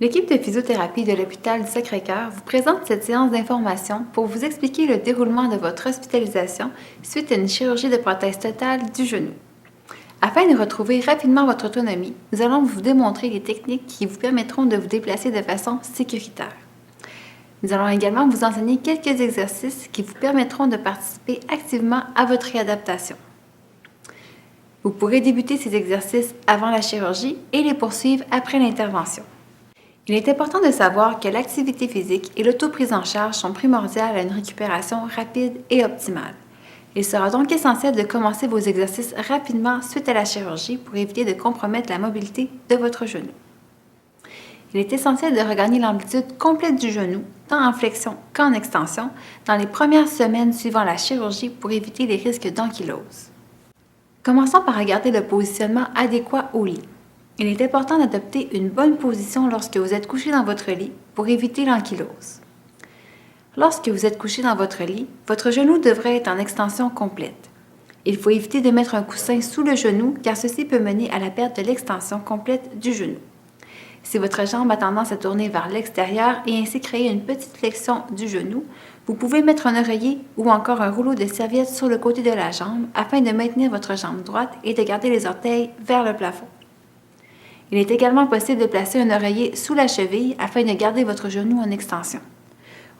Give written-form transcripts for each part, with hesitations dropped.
L'équipe de physiothérapie de l'hôpital du Sacré-Cœur vous présente cette séance d'information pour vous expliquer le déroulement de votre hospitalisation suite à une chirurgie de prothèse totale du genou. Afin de retrouver rapidement votre autonomie, nous allons vous démontrer les techniques qui vous permettront de vous déplacer de façon sécuritaire. Nous allons également vous enseigner quelques exercices qui vous permettront de participer activement à votre réadaptation. Vous pourrez débuter ces exercices avant la chirurgie et les poursuivre après l'intervention. Il est important de savoir que l'activité physique et l'autoprise en charge sont primordiales à une récupération rapide et optimale. Il sera donc essentiel de commencer vos exercices rapidement suite à la chirurgie pour éviter de compromettre la mobilité de votre genou. Il est essentiel de regagner l'amplitude complète du genou, tant en flexion qu'en extension, dans les premières semaines suivant la chirurgie pour éviter les risques d'ankylose. Commençons par regarder le positionnement adéquat au lit. Il est important d'adopter une bonne position lorsque vous êtes couché dans votre lit pour éviter l'ankylose. Lorsque vous êtes couché dans votre lit, votre genou devrait être en extension complète. Il faut éviter de mettre un coussin sous le genou car ceci peut mener à la perte de l'extension complète du genou. Si votre jambe a tendance à tourner vers l'extérieur et ainsi créer une petite flexion du genou, vous pouvez mettre un oreiller ou encore un rouleau de serviette sur le côté de la jambe afin de maintenir votre jambe droite et de garder les orteils vers le plafond. Il est également possible de placer un oreiller sous la cheville afin de garder votre genou en extension.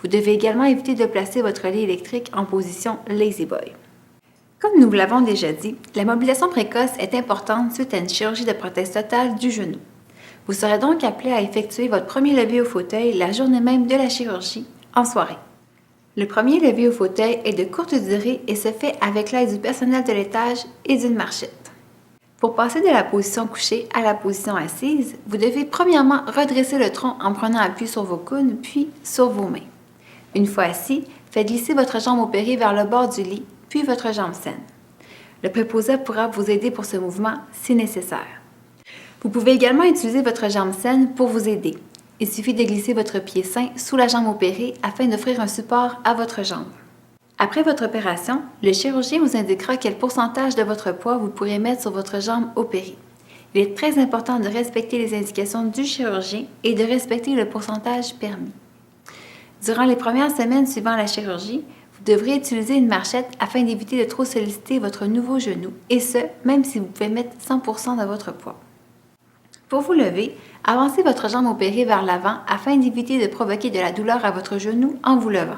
Vous devez également éviter de placer votre lit électrique en position lazy boy. Comme nous vous l'avons déjà dit, la mobilisation précoce est importante suite à une chirurgie de prothèse totale du genou. Vous serez donc appelé à effectuer votre premier lever au fauteuil la journée même de la chirurgie, en soirée. Le premier lever au fauteuil est de courte durée et se fait avec l'aide du personnel de l'étage et d'une marchette. Pour passer de la position couchée à la position assise, vous devez premièrement redresser le tronc en prenant appui sur vos coudes puis sur vos mains. Une fois assis, faites glisser votre jambe opérée vers le bord du lit, puis votre jambe saine. Le préposé pourra vous aider pour ce mouvement si nécessaire. Vous pouvez également utiliser votre jambe saine pour vous aider. Il suffit de glisser votre pied sain sous la jambe opérée afin d'offrir un support à votre jambe. Après votre opération, le chirurgien vous indiquera quel pourcentage de votre poids vous pourrez mettre sur votre jambe opérée. Il est très important de respecter les indications du chirurgien et de respecter le pourcentage permis. Durant les premières semaines suivant la chirurgie, vous devrez utiliser une marchette afin d'éviter de trop solliciter votre nouveau genou, et ce, même si vous pouvez mettre 100% de votre poids. Pour vous lever, avancez votre jambe opérée vers l'avant afin d'éviter de provoquer de la douleur à votre genou en vous levant.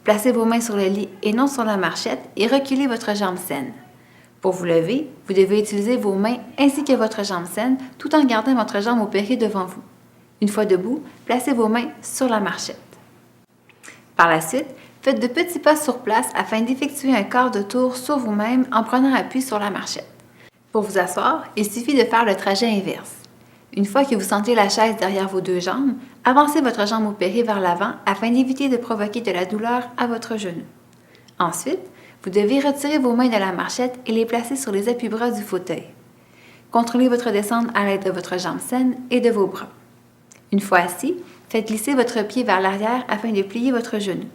Placez vos mains sur le lit et non sur la marchette et reculez votre jambe saine. Pour vous lever, vous devez utiliser vos mains ainsi que votre jambe saine tout en gardant votre jambe opérée devant vous. Une fois debout, placez vos mains sur la marchette. Par la suite, faites de petits pas sur place afin d'effectuer un quart de tour sur vous-même en prenant appui sur la marchette. Pour vous asseoir, il suffit de faire le trajet inverse. Une fois que vous sentez la chaise derrière vos deux jambes, avancez votre jambe opérée vers l'avant afin d'éviter de provoquer de la douleur à votre genou. Ensuite, vous devez retirer vos mains de la marchette et les placer sur les appuis-bras du fauteuil. Contrôlez votre descente à l'aide de votre jambe saine et de vos bras. Une fois assis, faites glisser votre pied vers l'arrière afin de plier votre genou.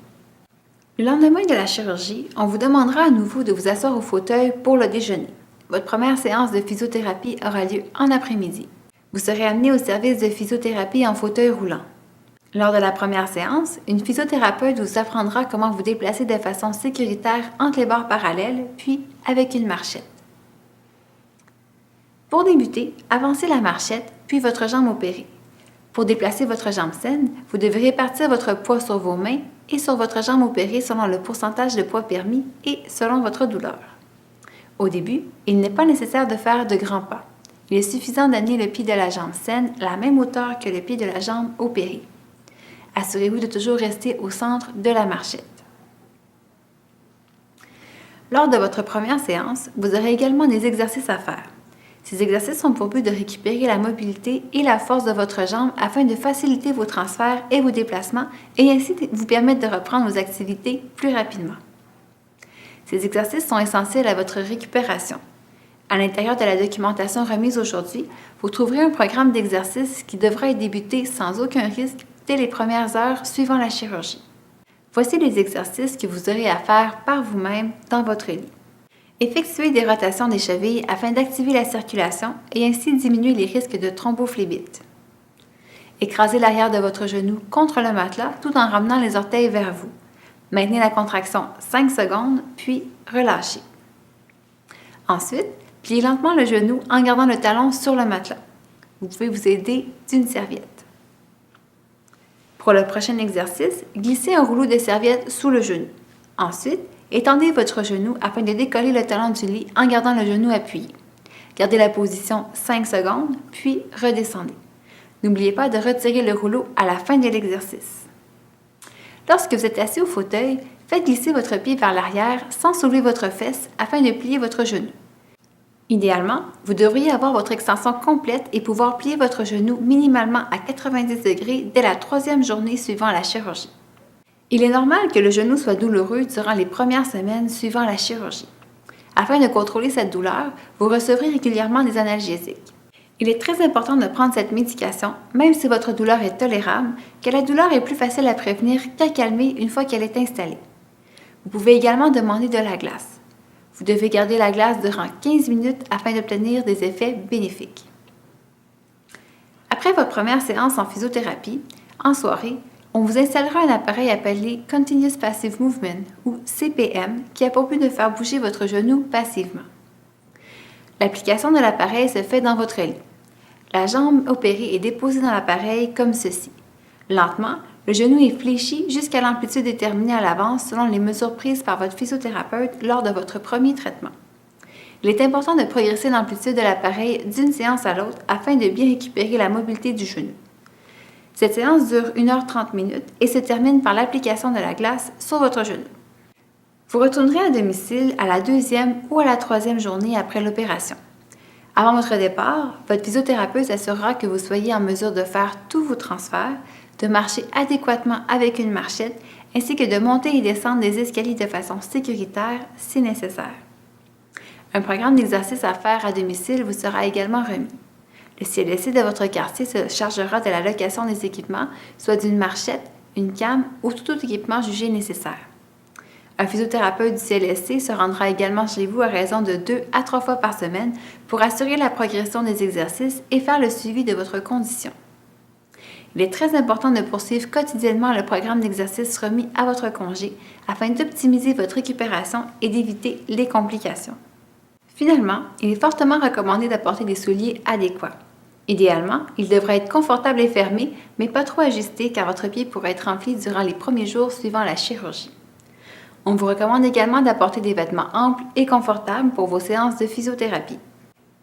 Le lendemain de la chirurgie, on vous demandera à nouveau de vous asseoir au fauteuil pour le déjeuner. Votre première séance de physiothérapie aura lieu en après-midi. Vous serez amené au service de physiothérapie en fauteuil roulant. Lors de la première séance, une physiothérapeute vous apprendra comment vous déplacer de façon sécuritaire entre les barres parallèles, puis avec une marchette. Pour débuter, avancez la marchette, puis votre jambe opérée. Pour déplacer votre jambe saine, vous devez répartir votre poids sur vos mains et sur votre jambe opérée selon le pourcentage de poids permis et selon votre douleur. Au début, il n'est pas nécessaire de faire de grands pas. Il est suffisant d'amener le pied de la jambe saine à la même hauteur que le pied de la jambe opérée. Assurez-vous de toujours rester au centre de la marchette. Lors de votre première séance, vous aurez également des exercices à faire. Ces exercices ont pour but de récupérer la mobilité et la force de votre jambe afin de faciliter vos transferts et vos déplacements et ainsi vous permettre de reprendre vos activités plus rapidement. Ces exercices sont essentiels à votre récupération. À l'intérieur de la documentation remise aujourd'hui, vous trouverez un programme d'exercices qui devra être débuté sans aucun risque dès les premières heures suivant la chirurgie. Voici les exercices que vous aurez à faire par vous-même dans votre lit. Effectuez des rotations des chevilles afin d'activer la circulation et ainsi diminuer les risques de thrombophlébite. Écrasez l'arrière de votre genou contre le matelas tout en ramenant les orteils vers vous. Maintenez la contraction 5 secondes, puis relâchez. Ensuite, pliez lentement le genou en gardant le talon sur le matelas. Vous pouvez vous aider d'une serviette. Pour le prochain exercice, glissez un rouleau de serviette sous le genou. Ensuite, étendez votre genou afin de décoller le talon du lit en gardant le genou appuyé. Gardez la position 5 secondes, puis redescendez. N'oubliez pas de retirer le rouleau à la fin de l'exercice. Lorsque vous êtes assis au fauteuil, faites glisser votre pied vers l'arrière sans soulever votre fesse afin de plier votre genou. Idéalement, vous devriez avoir votre extension complète et pouvoir plier votre genou minimalement à 90 degrés dès la 3e journée suivant la chirurgie. Il est normal que le genou soit douloureux durant les premières semaines suivant la chirurgie. Afin de contrôler cette douleur, vous recevrez régulièrement des analgésiques. Il est très important de prendre cette médication, même si votre douleur est tolérable, car la douleur est plus facile à prévenir qu'à calmer une fois qu'elle est installée. Vous pouvez également demander de la glace. Vous devez garder la glace durant 15 minutes afin d'obtenir des effets bénéfiques. Après votre première séance en physiothérapie, en soirée, on vous installera un appareil appelé Continuous Passive Movement ou CPM qui a pour but de faire bouger votre genou passivement. L'application de l'appareil se fait dans votre lit. La jambe opérée est déposée dans l'appareil comme ceci. Lentement, le genou est fléchi jusqu'à l'amplitude déterminée à l'avance selon les mesures prises par votre physiothérapeute lors de votre premier traitement. Il est important de progresser l'amplitude de l'appareil d'une séance à l'autre afin de bien récupérer la mobilité du genou. Cette séance dure 1h30 et se termine par l'application de la glace sur votre genou. Vous retournerez à domicile à la 2e ou à la 3e journée après l'opération. Avant votre départ, votre physiothérapeute s'assurera que vous soyez en mesure de faire tous vos transferts, de marcher adéquatement avec une marchette, ainsi que de monter et descendre des escaliers de façon sécuritaire si nécessaire. Un programme d'exercice à faire à domicile vous sera également remis. Le CLSC de votre quartier se chargera de la location des équipements, soit d'une marchette, une came ou tout autre équipement jugé nécessaire. Un physiothérapeute du CLSC se rendra également chez vous à raison de 2 à 3 fois par semaine pour assurer la progression des exercices et faire le suivi de votre condition. Il est très important de poursuivre quotidiennement le programme d'exercice remis à votre congé afin d'optimiser votre récupération et d'éviter les complications. Finalement, il est fortement recommandé d'apporter des souliers adéquats. Idéalement, ils devraient être confortables et fermés, mais pas trop ajustés car votre pied pourrait être rempli durant les premiers jours suivant la chirurgie. On vous recommande également d'apporter des vêtements amples et confortables pour vos séances de physiothérapie.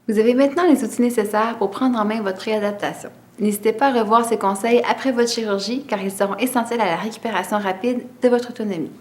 Vous avez maintenant les outils nécessaires pour prendre en main votre réadaptation. N'hésitez pas à revoir ces conseils après votre chirurgie car ils seront essentiels à la récupération rapide de votre autonomie.